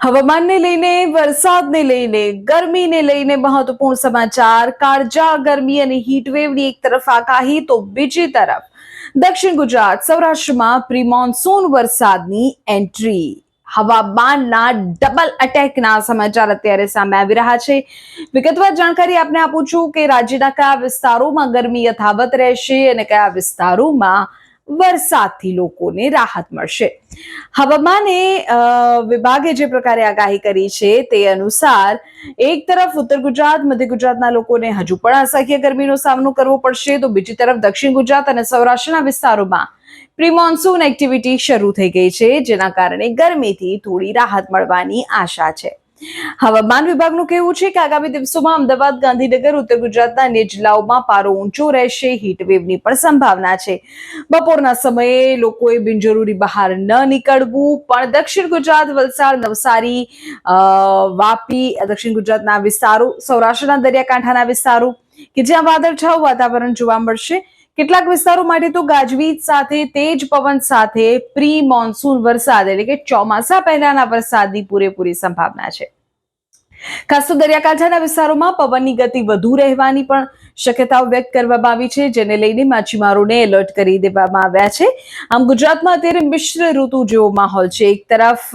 હવામાનને લઈને વરસાદને લઈને ગરમીને લઈને મહત્વપૂર્ણ સમાચાર કાળજા ગરમી અને હીટવેવની એક તરફ આગાહી તો બીજી તરફ દક્ષિણ ગુજરાત સૌરાષ્ટ્રમાં પ્રી મોન્સૂન વરસાદની એન્ટ્રી હવામાનના ડબલ અટેકના સમાચાર અત્યારે સામે આવી રહ્યા છે વિગતવાર જાણકારી આપને આપું છું કે રાજ્યના કયા વિસ્તારોમાં ગરમી યથાવત રહેશે અને કયા વિસ્તારોમાં વરસાદથી લોકોને રાહત મળશે હવામાને વિભાગે જે પ્રકારે આગાહી કરી છે તે અનુસાર એક તરફ ઉત્તર ગુજરાત મધ્ય ગુજરાતના લોકોને હજુ પણ અસહ્ય ગરમીનો સામનો કરવો પડશે તો બીજી તરફ દક્ષિણ ગુજરાત અને સૌરાષ્ટ્રના વિસ્તારોમાં પ્રી મોન્સૂન એક્ટિવિટી શરૂ થઈ ગઈ છે જેના કારણે ગરમીથી થોડી રાહત મળવાની આશા છે હવામાન વિભાગનું કહેવું છે કે આગામી દિવસોમાં અમદાવાદ ગાંધીનગર ઉત્તર ગુજરાતના અન્ય જિલ્લાઓમાં પારો ઊંચો રહેશે હીટવેવની પણ સંભાવના છે બપોરના સમયે લોકોએ બિનજરૂરી બહાર ન નીકળવું પણ દક્ષિણ ગુજરાત વલસાડ નવસારી વાપી દક્ષિણ ગુજરાતના વિસ્તારો સૌરાષ્ટ્રના દરિયાકાંઠાના વિસ્તારો કે જ્યાં વાદળછાયું વાતાવરણ જોવા મળશે કેટલાક વિસ્તારો માટે તો ગાજવીજ સાથે તેજ પવન સાથે પ્રી મોન્સૂન વરસાદ એટલે કે ચોમાસા પહેલાના વરસાદની પૂરેપૂરી સંભાવના છે ખાસ તો દરિયાકાંઠાના વિસ્તારોમાં પવનની ગતિ વધુ રહેવાની પણ શક્યતાઓ વ્યક્ત કરવામાં આવી છે જેને લઈને માછીમારોને એલર્ટ કરી દેવામાં આવ્યા છે આમ ગુજરાતમાં અત્યારે મિશ્ર ઋતુ જેવો માહોલ છે એક તરફ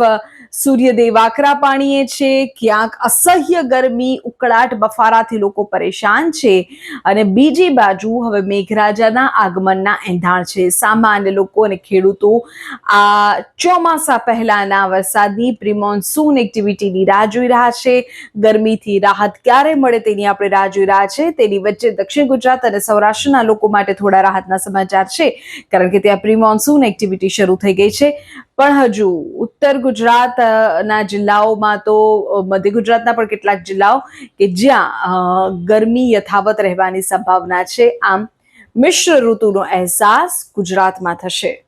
સૂર્યદેવ આકરા પાણીએ છે ક્યાંક અસહ્ય ગરમી ઉકળાટ બફારાથી લોકો પરેશાન છે અને બીજી બાજુ હવે મેઘરાજાના આગમનના એંધાણ છે સામાન્ય લોકો અને ખેડૂતો આ ચોમાસા પહેલાના વરસાદની પ્રી મોન્સૂન એક્ટિવિટીની રાહ જોઈ રહ્યા છે ગરમીથી રાહત ક્યારે મળે તેની આપણે રાહ જોઈ રહ્યા છે તેની વચ્ચે દક્ષિણ ગુજરાત અને સૌરાષ્ટ્રના લોકો માટે થોડા રાહતના સમાચાર છે કારણ કે ત્યાં પ્રી મોન્સૂન એક્ટિવિટી શરૂ થઈ ગઈ છે પણ હજુ ઉત્તર ગુજરાતના જિલ્લાઓમાં તો મધ્ય ગુજરાતના પણ કેટલાક જિલ્લાઓ કે જ્યાં ગરમી યથાવત રહેવાની સંભાવના છે આમ મિશ્ર ઋતુનો અહેસાસ ગુજરાતમાં થશે